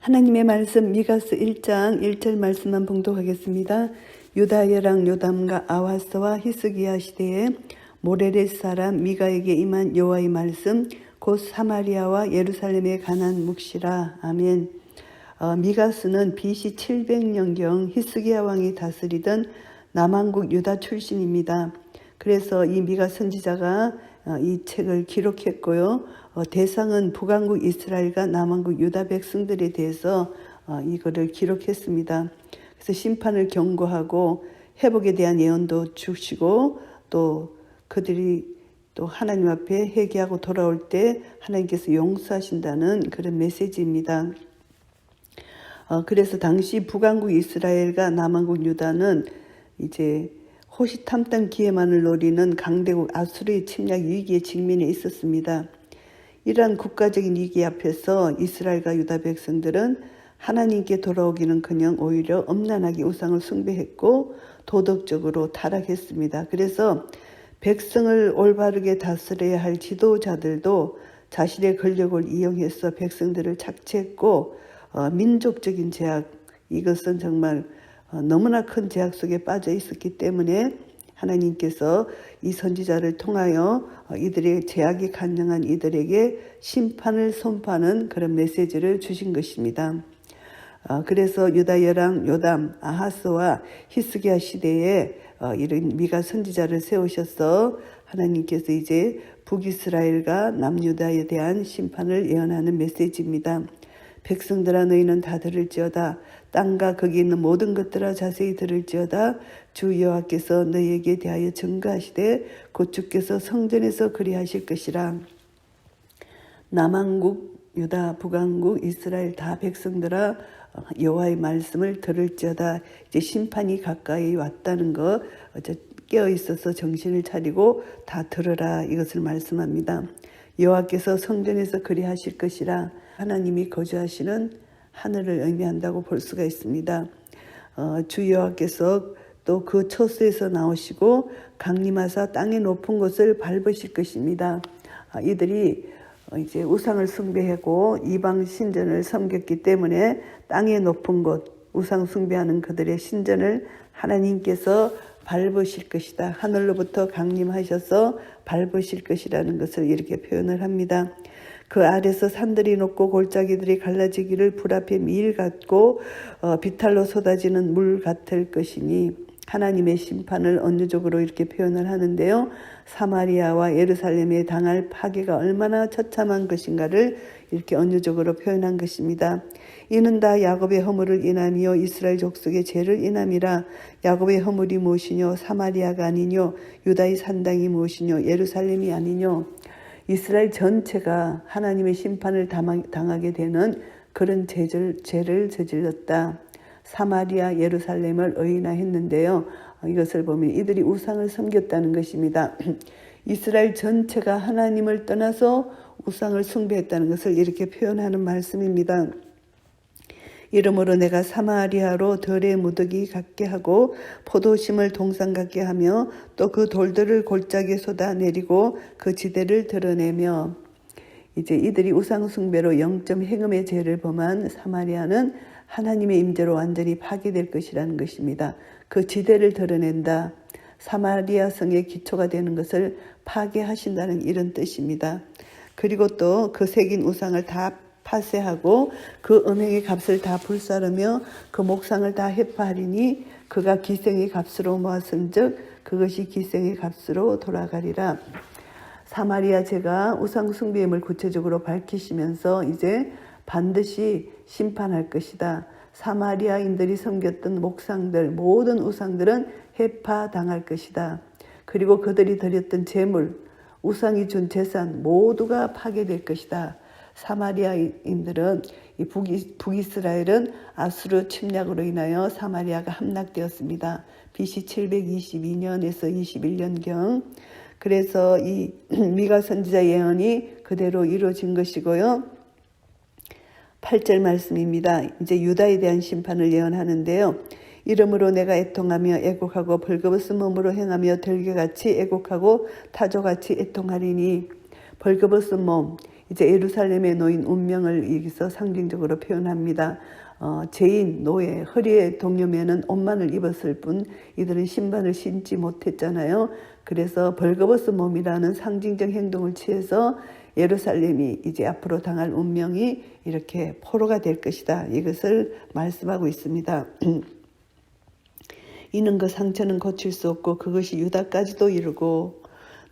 하나님의 말씀 미가서 1장 1절 말씀만 봉독하겠습니다. 유다 여랑 요담과 아하스와 히스기야 시대에 모레렛 사람 미가에게 임한 여호와의 말씀 곧 사마리아와 예루살렘에 관한 묵시라. 아멘. 미가스는 BC 700년경 히스기야 왕이 다스리던 남왕국 유다 출신입니다. 그래서 이 미가 선지자가 이 책을 기록했고요. 대상은 북왕국 이스라엘과 남왕국 유다 백성들에 대해서 이거를 기록했습니다. 그래서 심판을 경고하고 회복에 대한 예언도 주시고 또 그들이 또 하나님 앞에 회개하고 돌아올 때 하나님께서 용서하신다는 그런 메시지입니다. 그래서 당시 북왕국 이스라엘과 남왕국 유다는 이제 호시탐탐 기회만을 노리는 강대국 아수르의 침략 위기에 직면해 있었습니다. 이러한 국가적인 위기 앞에서 이스라엘과 유다 백성들은 하나님께 돌아오기는커녕 오히려 엄란하게 우상을 숭배했고 도덕적으로 타락했습니다. 그래서 백성을 올바르게 다스려야 할 지도자들도 자신의 권력을 이용해서 백성들을 착취했고 민족적인 제약, 이것은 정말 너무나 큰 제약 속에 빠져 있었기 때문에 하나님께서 이 선지자를 통하여 이들의 제약이 간증한 이들에게 심판을 선포하는 그런 메시지를 주신 것입니다. 그래서 유다 여랑 요담 아하스와 히스기야 시대에 이런 미가 선지자를 세우셔서 하나님께서 이제 북이스라엘과 남유다에 대한 심판을 예언하는 메시지입니다. 백성들아 너희는 다 들을지어다. 땅과 거기 있는 모든 것들아 자세히 들을지어다. 주 여호와께서 너희에게 대하여 증거하시되 곧 주께서 성전에서 그리하실 것이라. 남왕국 유다 북왕국 이스라엘 다 백성들아 여호와의 말씀을 들을지어다. 이제 심판이 가까이 왔다는 거 깨어 있어서 정신을 차리고 다 들으라, 이것을 말씀합니다. 여호와께서 성전에서 그리하실 것이라. 하나님이 거주하시는 하늘을 의미한다고 볼 수가 있습니다. 주 여호와께서 또 그 처소에서 나오시고 강림하사 땅의 높은 곳을 밟으실 것입니다. 이들이 이제 우상을 숭배하고 이방 신전을 섬겼기 때문에 땅의 높은 곳, 우상 숭배하는 그들의 신전을 하나님께서 밟으실 것이다. 하늘로부터 강림하셔서 밟으실 것이라는 것을 이렇게 표현을 합니다. 그 아래서 산들이 높고 골짜기들이 갈라지기를 불 앞에 밀 같고 비탈로 쏟아지는 물 같을 것이니, 하나님의 심판을 언어적으로 이렇게 표현을 하는데요. 사마리아와 예루살렘에 당할 파괴가 얼마나 처참한 것인가를 이렇게 언어적으로 표현한 것입니다. 이는 다 야곱의 허물을 인함이요 이스라엘 족속의 죄를 인함이라. 야곱의 허물이 무엇이뇨? 사마리아가 아니뇨? 유다의 산당이 무엇이뇨? 예루살렘이 아니뇨? 이스라엘 전체가 하나님의 심판을 당하게 되는 그런 죄를 저질렀다. 사마리아 예루살렘을 의인화했는데요. 이것을 보면 이들이 우상을 섬겼다는 것입니다. 이스라엘 전체가 하나님을 떠나서 우상을 숭배했다는 것을 이렇게 표현하는 말씀입니다. 이러므로 내가 사마리아로 들의 무더기 같게 하고 포도심을 동산 같게 하며 또 그 돌들을 골짜기에 쏟아내리고 그 지대를 드러내며, 이제 이들이 우상 숭배로 영점 행음의 죄를 범한 사마리아는 하나님의 임재로 완전히 파괴될 것이라는 것입니다. 그 지대를 드러낸다. 사마리아 성의 기초가 되는 것을 파괴하신다는 이런 뜻입니다. 그리고 또 그 새긴 우상을 다 파쇄하고 그 음행의 값을 다 불사르며 그 목상을 다 해파하리니 그가 기생의 값으로 모았은즉 그것이 기생의 값으로 돌아가리라. 사마리아 죄가 우상 숭배임을 구체적으로 밝히시면서 이제 반드시 심판할 것이다. 사마리아인들이 섬겼던 목상들, 모든 우상들은 해파당할 것이다. 그리고 그들이 드렸던 재물, 우상이 준 재산 모두가 파괴될 것이다. 사마리아인들은 북이스라엘은 아수르 침략으로 인하여 사마리아가 함락되었습니다. BC 722년에서 21년경. 그래서 이 미가 선지자 예언이 그대로 이루어진 것이고요. 8절 말씀입니다. 이제 유다에 대한 심판을 예언하는데요. 이러므로 내가 애통하며 애곡하고 벌거벗은 몸으로 행하며 들개같이 애곡하고 타조같이 애통하리니. 벌거벗은 몸, 이제 예루살렘에 놓인 운명을 여기서 상징적으로 표현합니다. 죄인, 노예, 허리에 동여매는 옷만을 입었을 뿐 이들은 신발을 신지 못했잖아요. 그래서 벌거벗은 몸이라는 상징적 행동을 취해서 예루살렘이 이제 앞으로 당할 운명이 이렇게 포로가 될 것이다. 이것을 말씀하고 있습니다. 이는 그 상처는 고칠 수 없고 그것이 유다까지도 이르고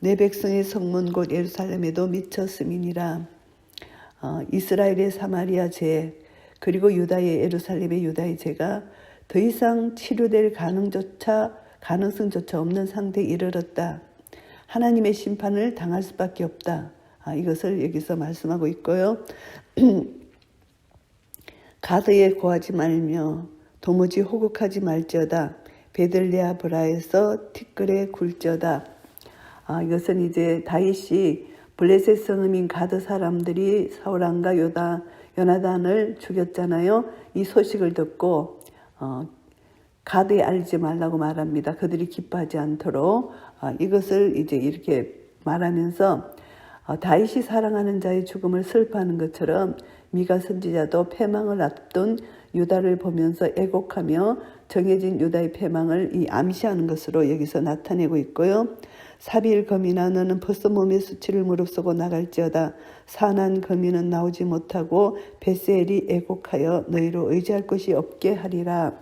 내 백성의 성문 곧 예루살렘에도 미쳤음이니라. 이스라엘의 사마리아 죄 그리고 유다의 예루살렘의 유다의 죄가 더 이상 치료될 가능성조차 없는 상태에 이르렀다. 하나님의 심판을 당할 수밖에 없다. 이것을 여기서 말씀하고 있고요. 가드에 고하지 말며 도무지 호국하지 말지어다. 베들레아 브라에서 티끌에 굴지어다. 이것은 이제 다윗이 블레셋 성읍인 가드 사람들이 사울왕과 요나단을 죽였잖아요. 이 소식을 듣고 가드에 알리지 말라고 말합니다. 그들이 기뻐하지 않도록. 이것을 이제 이렇게 말하면서 다윗이 사랑하는 자의 죽음을 슬퍼하는 것처럼 미가 선지자도 패망을 앞둔 유다를 보면서 애곡하며 정해진 유다의 패망을 암시하는 것으로 여기서 나타내고 있고요. 사비일 거민아 너는 벌써 몸의 수치를 무릅쓰고 나갈지어다. 산한 거민은 나오지 못하고 베셀이 애곡하여 너희로 의지할 곳이 없게 하리라.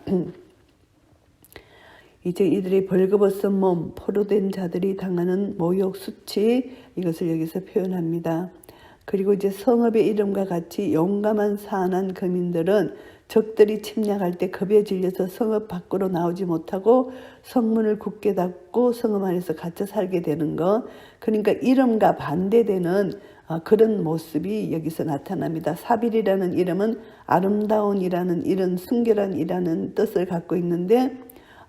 이제 이들이 벌거벗은 몸, 포로된 자들이 당하는 모욕, 수치 이것을 여기서 표현합니다. 그리고 이제 성읍의 이름과 같이 용감한 사안한 거민들은 적들이 침략할 때 겁에 질려서 성읍 밖으로 나오지 못하고 성문을 굳게 닫고 성읍 안에서 갇혀 살게 되는 것. 그러니까 이름과 반대되는 그런 모습이 여기서 나타납니다. 사빌이라는 이름은 아름다운이라는 이런 순결한이라는 뜻을 갖고 있는데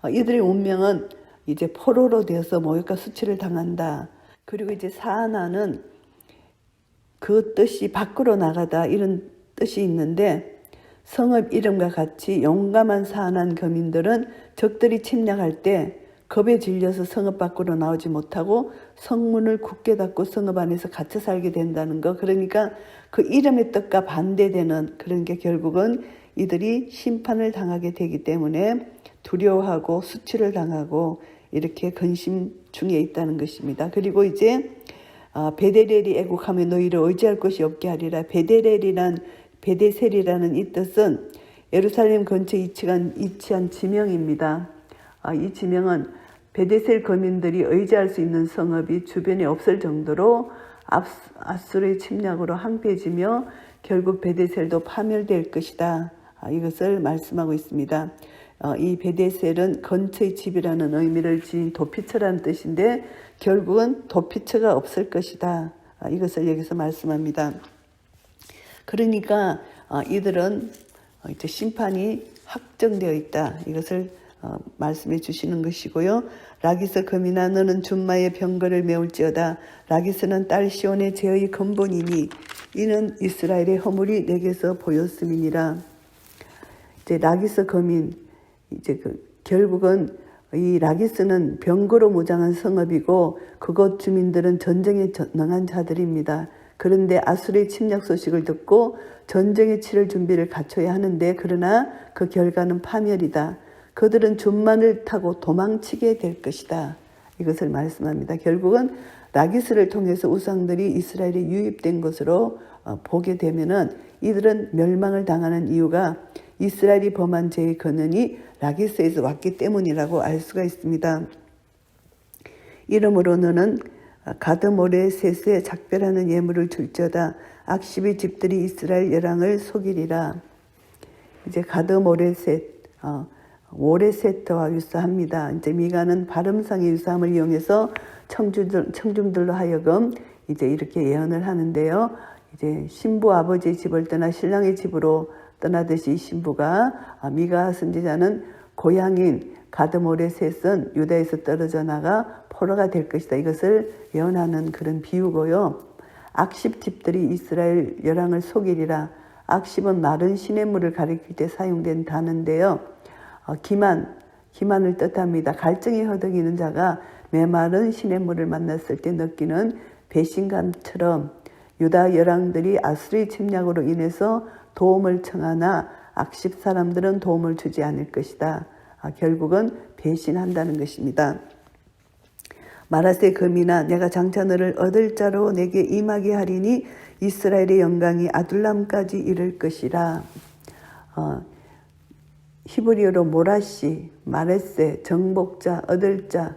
이들의 운명은 이제 포로로 되어서 모욕과 수치를 당한다. 그리고 이제 사하나는 그 뜻이 밖으로 나가다 이런 뜻이 있는데 성읍 이름과 같이 용감한 사한한 거민들은 적들이 침략할 때 겁에 질려서 성읍 밖으로 나오지 못하고 성문을 굳게 닫고 성읍 안에서 갇혀 살게 된다는 거. 그러니까 그 이름의 뜻과 반대되는 그런 게 결국은 이들이 심판을 당하게 되기 때문에 두려워하고 수치를 당하고 이렇게 근심 중에 있다는 것입니다. 그리고 이제 베데셀이 애곡하며 너희를 의지할 곳이 없게 하리라. 베데셀이라는 이 뜻은 예루살렘 근처에 위치한 지명입니다. 이 지명은 베데셀 거민들이 의지할 수 있는 성읍이 주변에 없을 정도로 아수르의 침략으로 황폐해지며 결국 베데셀도 파멸될 것이다. 이것을 말씀하고 있습니다. 이 베데셀은 근처의 집이라는 의미를 지닌 도피처라는 뜻인데 결국은 도피처가 없을 것이다. 이것을 여기서 말씀합니다. 그러니까 이들은 이제 심판이 확정되어 있다. 이것을 말씀해 주시는 것이고요. 라기스 거민아 너는 준마의 병거를 메울지어다. 라기스는 딸 시온의 죄의 근본이니 이는 이스라엘의 허물이 내게서 보였음이니라. 이제 라기스 거민 이제 결국은 이 라기스는 병거로 무장한 성읍이고 그곳 주민들은 전쟁에 능한 자들입니다. 그런데 아수르의 침략 소식을 듣고 전쟁에 치를 준비를 갖춰야 하는데 그러나 그 결과는 파멸이다. 그들은 준만을 타고 도망치게 될 것이다. 이것을 말씀합니다. 결국은 라기스를 통해서 우상들이 이스라엘에 유입된 것으로 보게 되면은 이들은 멸망을 당하는 이유가 이스라엘이 범한 죄의 근원이 라기스에서 왔기 때문이라고 알 수가 있습니다. 이러므로 너는 가드모레셋에 작별하는 예물을 줄지어다. 악십의 집들이 이스라엘 열왕을 속이리라. 이제 가드모레셋, 모레셋과 유사합니다. 이제 미가는 발음상의 유사함을 이용해서 청중들로 하여금 이제 이렇게 예언을 하는데요. 이제 신부 아버지의 집을 떠나 신랑의 집으로 떠나듯이 신부가 미가 선지자는 고향인 가드모레셋은 유다에서 떨어져 나가 포로가 될 것이다. 이것을 예언하는 그런 비유고요. 악십 집들이 이스라엘 열왕을 속이리라. 악십은 마른 시냇물을 가리킬 때 사용된 단어인데요. 기만을 뜻합니다. 갈증이 허덕이는 자가 메마른 시냇물을 만났을 때 느끼는 배신감처럼 유다 열왕들이 아수르의 침략으로 인해서 도움을 청하나 악십 사람들은 도움을 주지 않을 것이다. 결국은 배신한다는 것입니다. 마라세 금이나 내가 장차 너를 얻을 자로 내게 임하게 하리니 이스라엘의 영광이 아둘람까지 이를 것이라. 히브리어로 모라시, 마레세, 정복자, 얻을 자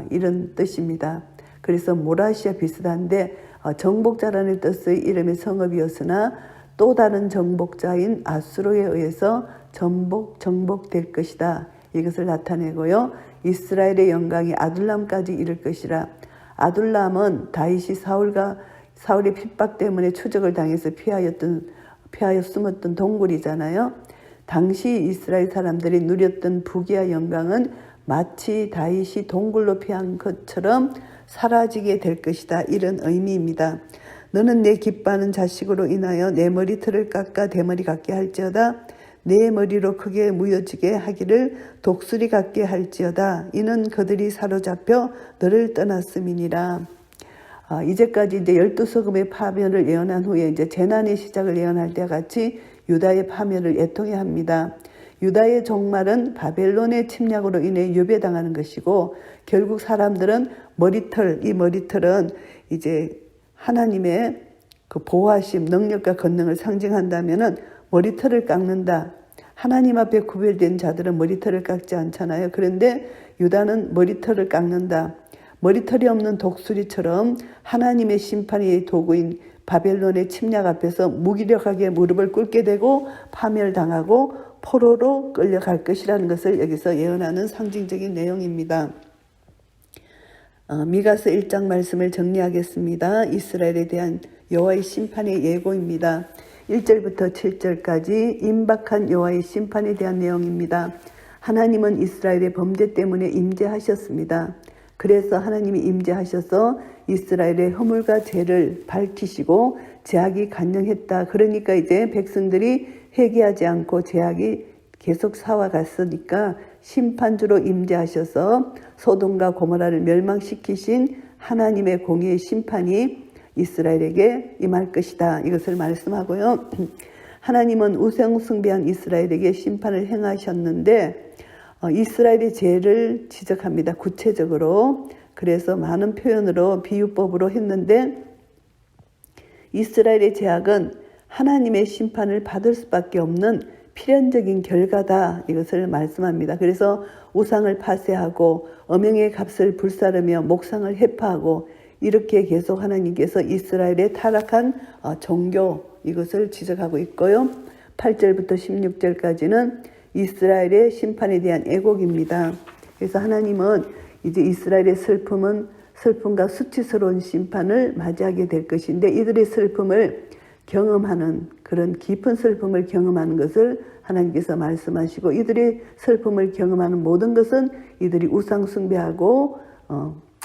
이런 뜻입니다. 그래서 모라시와 비슷한데 정복자라는 뜻의 이름의 성읍이었으나 또 다른 정복자인 아수르에 의해서 정복될 것이다. 이것을 나타내고요. 이스라엘의 영광이 아둘람까지 이를 것이라. 아둘람은 다윗이 사울의 핍박 때문에 추적을 당해서 피하여 숨었던 동굴이잖아요. 당시 이스라엘 사람들이 누렸던 부귀와 영광은 마치 다윗이 동굴로 피한 것처럼 사라지게 될 것이다. 이런 의미입니다. 너는 내 기뻐하는 자식으로 인하여 내 머리털을 깎아 대머리 같게 할지어다. 내 머리로 크게 무여지게 하기를 독수리 같게 할지어다. 이는 그들이 사로잡혀 너를 떠났음이니라. 이제까지 이제 12소금의 파멸을 예언한 후에 이제 재난의 시작을 예언할 때와 같이 유다의 파멸을 애통해 합니다. 유다의 종말은 바벨론의 침략으로 인해 유배당하는 것이고 결국 사람들은 이 머리털은 이제 하나님의 그 보호하심, 능력과 권능을 상징한다면은 머리털을 깎는다. 하나님 앞에 구별된 자들은 머리털을 깎지 않잖아요. 그런데 유다는 머리털을 깎는다. 머리털이 없는 독수리처럼 하나님의 심판의 도구인 바벨론의 침략 앞에서 무기력하게 무릎을 꿇게 되고 파멸당하고 포로로 끌려갈 것이라는 것을 여기서 예언하는 상징적인 내용입니다. 미가서 1장 말씀을 정리하겠습니다. 이스라엘에 대한 여호와의 심판의 예고입니다. 1절부터 7절까지 임박한 여호와의 심판에 대한 내용입니다. 하나님은 이스라엘의 범죄 때문에 임재하셨습니다. 그래서 하나님이 임재하셔서 이스라엘의 허물과 죄를 밝히시고 죄악이 간영했다. 그러니까 이제 백성들이 회개하지 않고 죄악이 계속 사와갔으니까 심판주로 임재하셔서 소돔과 고모라를 멸망시키신 하나님의 공의의 심판이 이스라엘에게 임할 것이다. 이것을 말씀하고요. 하나님은 우상 숭배한 이스라엘에게 심판을 행하셨는데 이스라엘의 죄를 지적합니다. 구체적으로. 그래서 많은 표현으로 비유법으로 했는데 이스라엘의 죄악은 하나님의 심판을 받을 수밖에 없는 필연적인 결과다. 이것을 말씀합니다. 그래서 우상을 파쇄하고 엄영의 값을 불사르며 목상을 해파하고 이렇게 계속 하나님께서 이스라엘의 타락한 종교 이것을 지적하고 있고요. 8절부터 16절까지는 이스라엘의 심판에 대한 애곡입니다. 그래서 하나님은 이제 이스라엘의 슬픔과 수치스러운 심판을 맞이하게 될 것인데 이들의 슬픔을 경험하는 그런 깊은 슬픔을 경험하는 것을 하나님께서 말씀하시고 이들의 슬픔을 경험하는 모든 것은 이들이 우상 숭배하고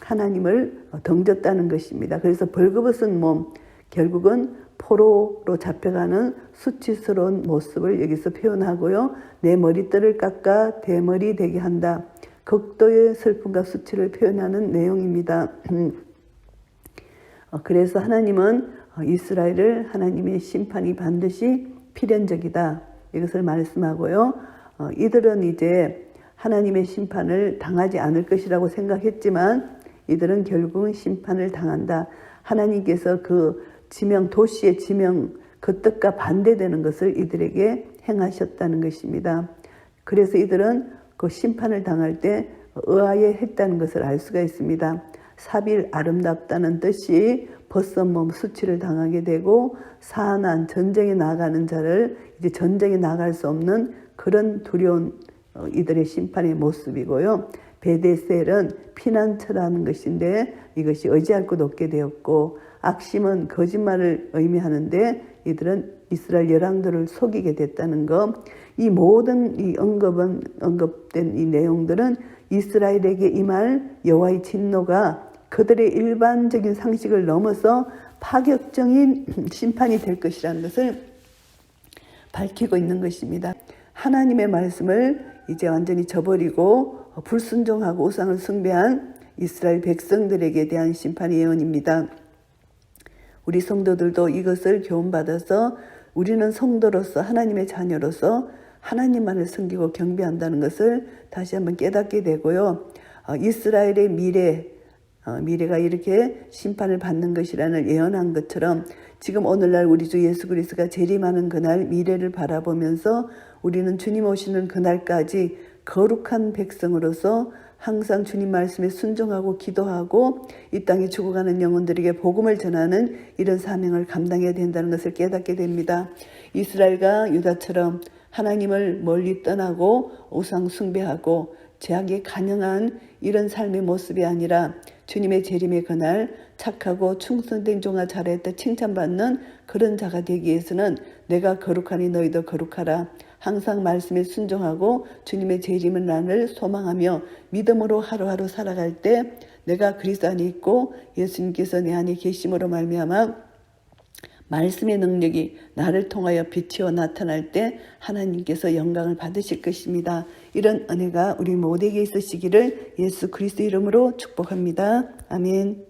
하나님을 덩졌다는 것입니다. 그래서 벌거벗은 몸 결국은 포로로 잡혀가는 수치스러운 모습을 여기서 표현하고요. 내 머리털을 깎아 대머리 되게 한다. 극도의 슬픔과 수치를 표현하는 내용입니다. 그래서 하나님은 이스라엘을 하나님의 심판이 반드시 필연적이다. 이것을 말씀하고요. 이들은 이제 하나님의 심판을 당하지 않을 것이라고 생각했지만 이들은 결국은 심판을 당한다. 하나님께서 그 도시의 지명, 그 뜻과 반대되는 것을 이들에게 행하셨다는 것입니다. 그래서 이들은 그 심판을 당할 때 의아해했다는 것을 알 수가 있습니다. 사빌 아름답다는 뜻이 벗선몸 수치를 당하게 되고 사난 전쟁에 나가는 자를 이제 전쟁에 나갈 수 없는 그런 두려운 이들의 심판의 모습이고요. 베데셀은 피난처라는 것인데 이것이 의지할 곳 없게 되었고 악심은 거짓말을 의미하는데 이들은 이스라엘 열왕들을 속이게 됐다는 것. 이 모든 이 언급된 이 내용들은 이스라엘에게 임할 여호와의 진노가 그들의 일반적인 상식을 넘어서 파격적인 심판이 될 것이라는 것을 밝히고 있는 것입니다. 하나님의 말씀을 이제 완전히 저버리고 불순종하고 우상을 숭배한 이스라엘 백성들에게 대한 심판의 예언입니다. 우리 성도들도 이것을 교훈받아서 우리는 성도로서 하나님의 자녀로서 하나님만을 섬기고 경배한다는 것을 다시 한번 깨닫게 되고요. 이스라엘의 미래가 이렇게 심판을 받는 것이라는 예언한 것처럼 지금 오늘날 우리 주 예수 그리스도가 재림하는 그날 미래를 바라보면서 우리는 주님 오시는 그날까지 거룩한 백성으로서 항상 주님 말씀에 순종하고 기도하고 이 땅에 죽어가는 영혼들에게 복음을 전하는 이런 사명을 감당해야 된다는 것을 깨닫게 됩니다. 이스라엘과 유다처럼 하나님을 멀리 떠나고 우상 숭배하고 죄악에 간영한 이런 삶의 모습이 아니라 주님의 재림의 그날 착하고 충성된 종아 잘했다 칭찬받는 그런 자가 되기 위해서는 내가 거룩하니 너희도 거룩하라. 항상 말씀에 순종하고 주님의 재림의 날을 소망하며 믿음으로 하루하루 살아갈 때 내가 그리스도 안에 있고 예수님께서 내 안에 계심으로 말미암아 말씀의 능력이 나를 통하여 빛이어 나타날 때 하나님께서 영광을 받으실 것입니다. 이런 은혜가 우리 모두에게 있으시기를 예수 그리스도 이름으로 축복합니다. 아멘.